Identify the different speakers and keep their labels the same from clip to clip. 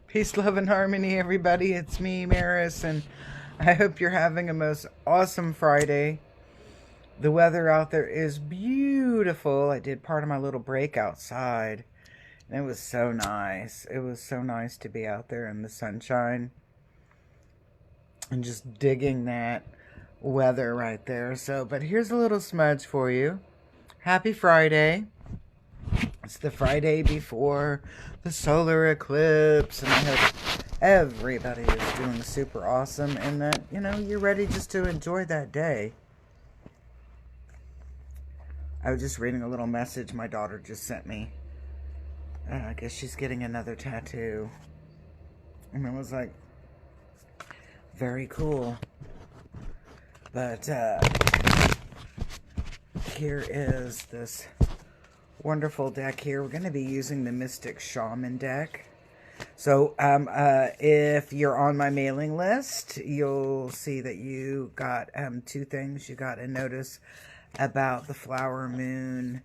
Speaker 1: Peace, love, and harmony, everybody. It's me, Maris, and I hope you're having a most awesome Friday. The weather out there is beautiful. I did part of my little break outside, and it was so nice. It was so nice to be out there in the sunshine and just digging that weather right there. But here's a little smudge for you. Happy Friday. It's the Friday before the solar eclipse, and I hope everybody is doing super awesome and that, you're ready just to enjoy that day. I was just reading a little message my daughter just sent me. I guess she's getting another tattoo. And I was like, very cool. But here is this wonderful deck here. We're going to be using the Mystic Shaman deck. So if you're on my mailing list, you'll see that you got two things. You got a notice about the flower moon,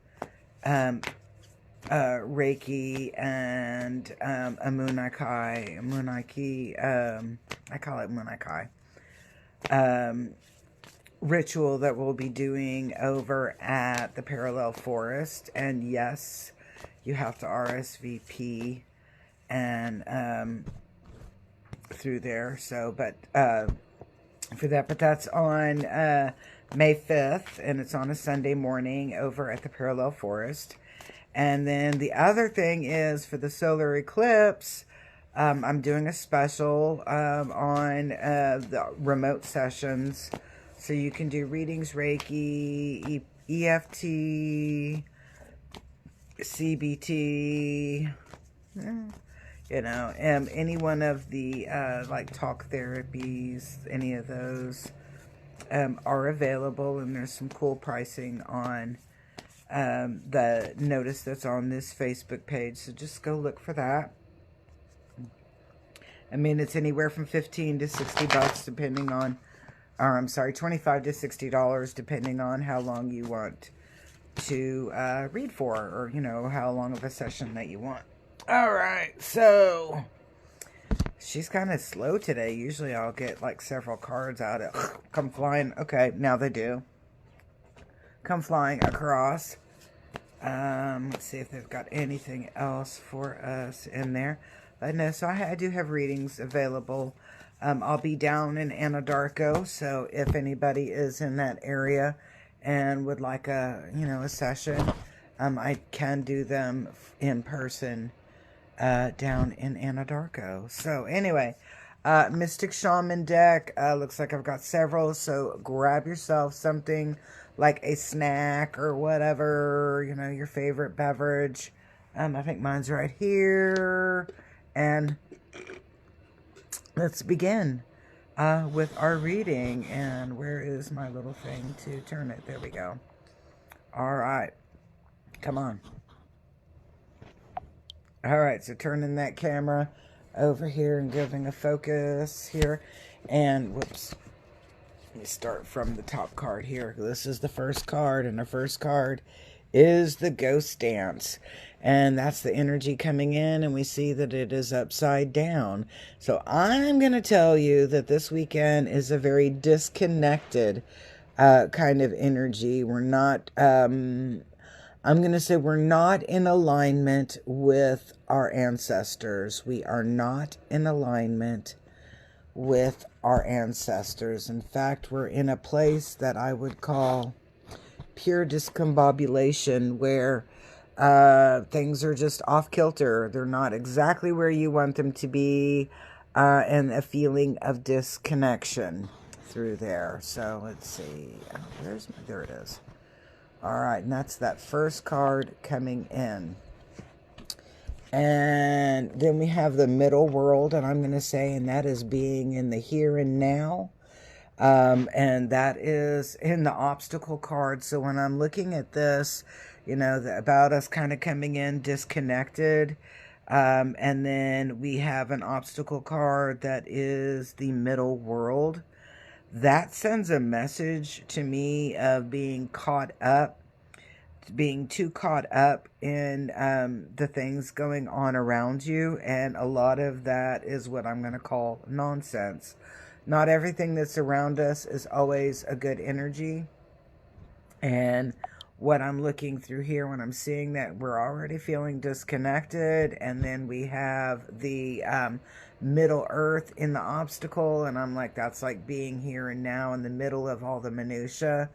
Speaker 1: Reiki, and a Munaikai. I call it Munaikai. Ritual that we'll be doing over at the Parallel Forest. And yes, you have to RSVP and through there. But that's on May 5th, and it's on a Sunday morning over at the Parallel Forest. And then the other thing is for the solar eclipse, I'm doing a special on the remote sessions. So you can do readings, Reiki, EFT, CBT, any one of the like talk therapies, any of those are available, and there's some cool pricing on the notice that's on this Facebook page. So just go look for that. I mean, it's anywhere from $15 to $60 depending on, or I'm sorry, $25 to $60 depending on how long you want to read for, or how long of a session that you want. All right, so she's kind of slow today. Usually I'll get like several cards out of come flying. Okay, now they do come flying across. Let's see if they've got anything else for us in there. But no, so I do have readings available. I'll be down in Anadarko, so if anybody is in that area and would like a session, I can do them in person down in Anadarko. So anyway, Mystic Shaman deck, looks like I've got several, so grab yourself something like a snack or whatever, your favorite beverage. I think mine's right here, and let's begin with our reading. And where is my little thing to turn it? There we go. All right. Come on. All right. So turning that camera over here and giving a focus here. And whoops. Let me start from the top card here. This is the first card, and the first card is the Ghost Dance. And that's the energy coming in, and we see that it is upside down. So I'm going to tell you that this weekend is a very disconnected kind of energy. We're not, I'm going to say we're not in alignment with our ancestors. We are not in alignment with our ancestors. In fact, we're in a place that I would call pure discombobulation, where things are just off kilter. They're not exactly where you want them to be, and a feeling of disconnection through there. So let's see. There it is. All right, and that's that first card coming in. And then we have the middle world, and I'm going to say, and that is being in the here and now. And that is in the obstacle card. So when I'm looking at this, about us kind of coming in disconnected. And then we have an obstacle card that is the middle world. That sends a message to me of being caught up being too caught up in the things going on around you. And a lot of that is what I'm going to call nonsense. Not everything that's around us is always a good energy. And what I'm looking through here when I'm seeing that we're already feeling disconnected, and then we have the middle earth in the obstacle, and I'm like, that's like being here and now in the middle of all the minutia.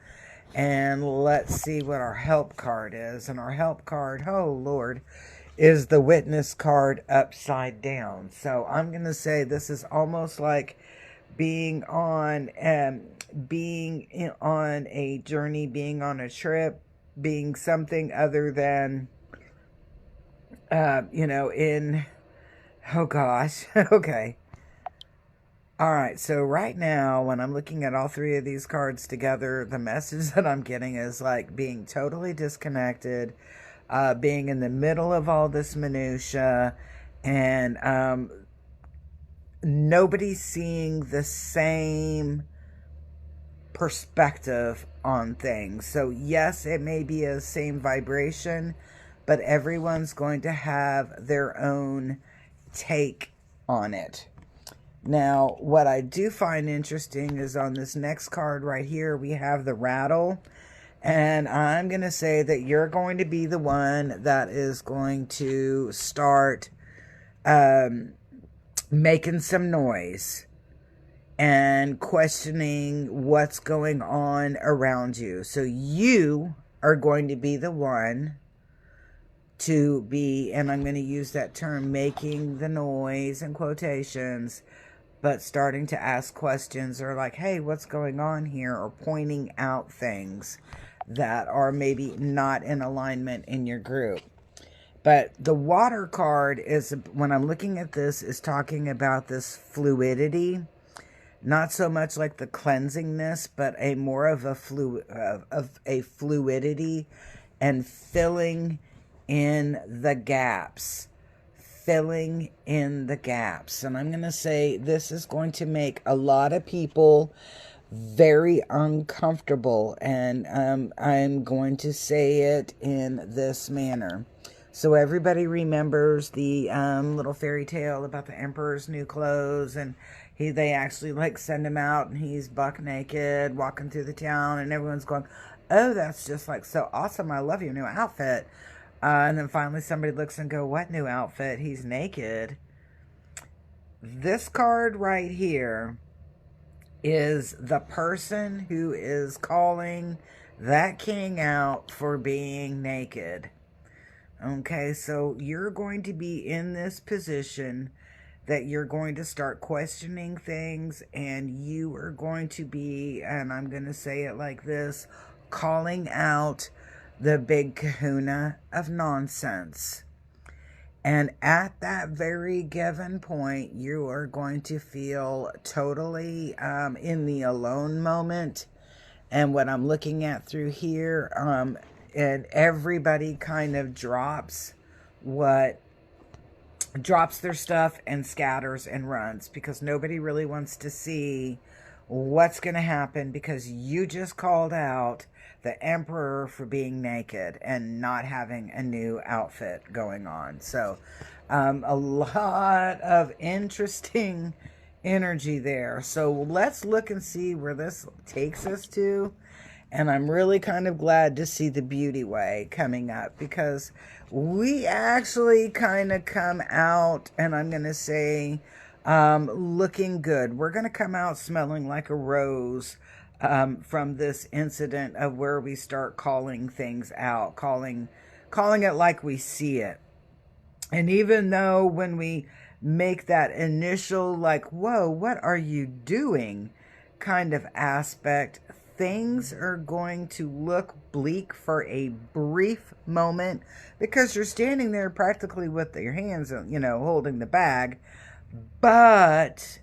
Speaker 1: And let's see what our help card is. And our help card, oh Lord, is the witness card upside down. So I'm going to say this is almost like being on a journey, being on a trip, being something other than in, oh gosh. Okay. All right, so right now, when I'm looking at all three of these cards together, the message that I'm getting is like being totally disconnected, being in the middle of all this minutia, and nobody's seeing the same perspective on things. So yes, it may be a same vibration, but everyone's going to have their own take on it. Now, what I do find interesting is on this next card right here, we have the rattle. And I'm going to say that you're going to be the one that is going to start making some noise and questioning what's going on around you. So you are going to be the one to be, and I'm going to use that term, making the noise in quotations, but starting to ask questions or like, hey, what's going on here? Or pointing out things that are maybe not in alignment in your group. But the water card is, when I'm looking at this, is talking about this fluidity. Not so much like the cleansingness, but a more of a fluidity and filling in the gaps. Filling in the gaps. And I'm going to say this is going to make a lot of people very uncomfortable. And I'm going to say it in this manner. So everybody remembers the little fairy tale about the emperor's new clothes, and they actually like send him out and he's buck naked walking through the town, and everyone's going, oh, that's just like so awesome. I love your new outfit. And then finally somebody looks and go, what new outfit? He's naked. This card right here is the person who is calling that king out for being naked. Okay, so you're going to be in this position that you're going to start questioning things, and you are going to be, and I'm going to say it like this, calling out the big kahuna of nonsense. And at that very given point, you are going to feel totally in the alone moment. And what I'm looking at through here, and everybody kind of drops their stuff and scatters and runs, because nobody really wants to see what's going to happen, because you just called out the emperor for being naked and not having a new outfit going on. So a lot of interesting energy there. So let's look and see where this takes us to. And I'm really kind of glad to see the beauty way coming up, because we actually kind of come out, and I'm going to say looking good. We're going to come out smelling like a rose from this incident of where we start calling things out, calling it like we see it. And even though when we make that initial like, whoa, what are you doing kind of aspect, things are going to look bleak for a brief moment, because you're standing there practically with your hands, holding the bag. But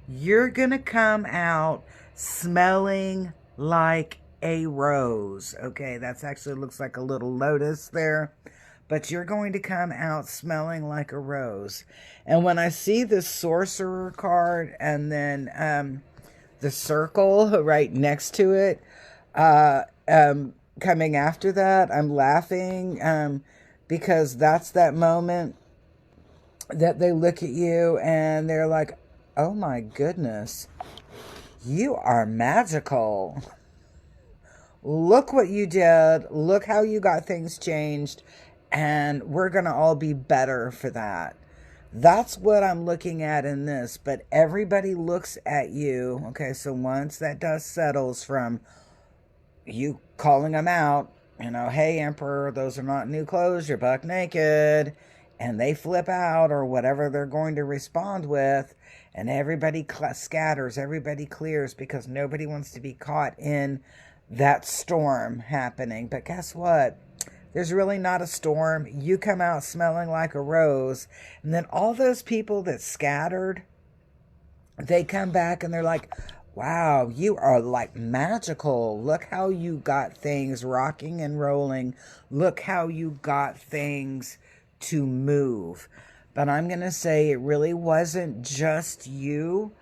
Speaker 1: you're going to come out smelling like a rose. Okay, that's actually looks like a little lotus there. But you're going to come out smelling like a rose. And when I see the sorcerer card and then the circle right next to it, coming after that, I'm laughing because that's that moment that they look at you and they're like, oh my goodness, you are magical. Look what you did. Look how you got things changed. And we're going to all be better for that. That's what I'm looking at in this. But everybody looks at you. Okay, so once that dust settles from you calling them out, hey, Emperor, those are not new clothes. You're buck naked. And they flip out or whatever they're going to respond with. And everybody scatters. Everybody clears because nobody wants to be caught in that storm happening. But guess what? There's really not a storm. You come out smelling like a rose. And then all those people that scattered, they come back and they're like, wow, you are like magical. Look how you got things rocking and rolling. Look how you got things to move. But I'm going to say it really wasn't just you.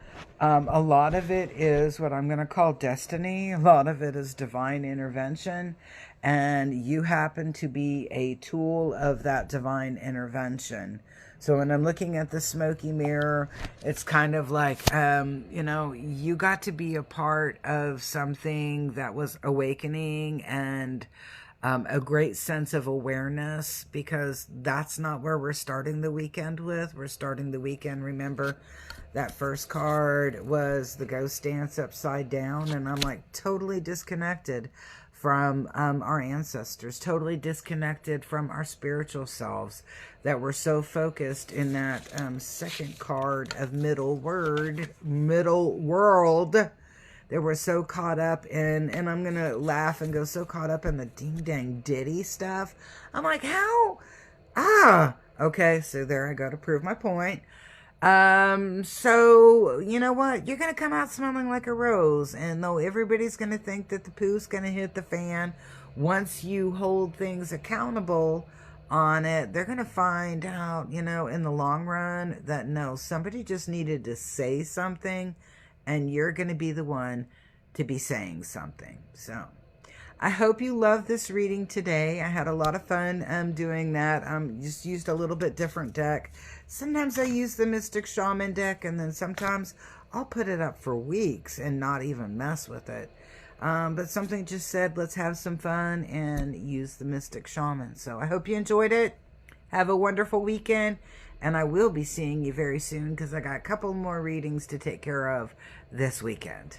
Speaker 1: A lot of it is what I'm going to call destiny. A lot of it is divine intervention. And you happen to be a tool of that divine intervention. So when I'm looking at the smoky mirror, it's kind of like, you got to be a part of something that was awakening and a great sense of awareness, because that's not where we're starting the weekend with. We're starting the weekend, remember, that first card was the ghost dance upside down, and I'm like totally disconnected from our ancestors, totally disconnected from our spiritual selves, that we're so focused in that second card of middle world, that we're so caught up in, and I'm gonna laugh and go, so caught up in the ding dang ditty stuff. I'm like, how? Okay, so there I go to prove my point. So you know what? You're gonna come out smelling like a rose, and though everybody's gonna think that the poo's gonna hit the fan, once you hold things accountable on it, they're gonna find out, in the long run, that no, somebody just needed to say something, and you're gonna be the one to be saying something. So I hope you love this reading today. I had a lot of fun doing that. Just used a little bit different deck. Sometimes I use the Mystic Shaman deck, and then sometimes I'll put it up for weeks and not even mess with it. But something just said, let's have some fun and use the Mystic Shaman. So I hope you enjoyed it. Have a wonderful weekend. And I will be seeing you very soon because I got a couple more readings to take care of this weekend.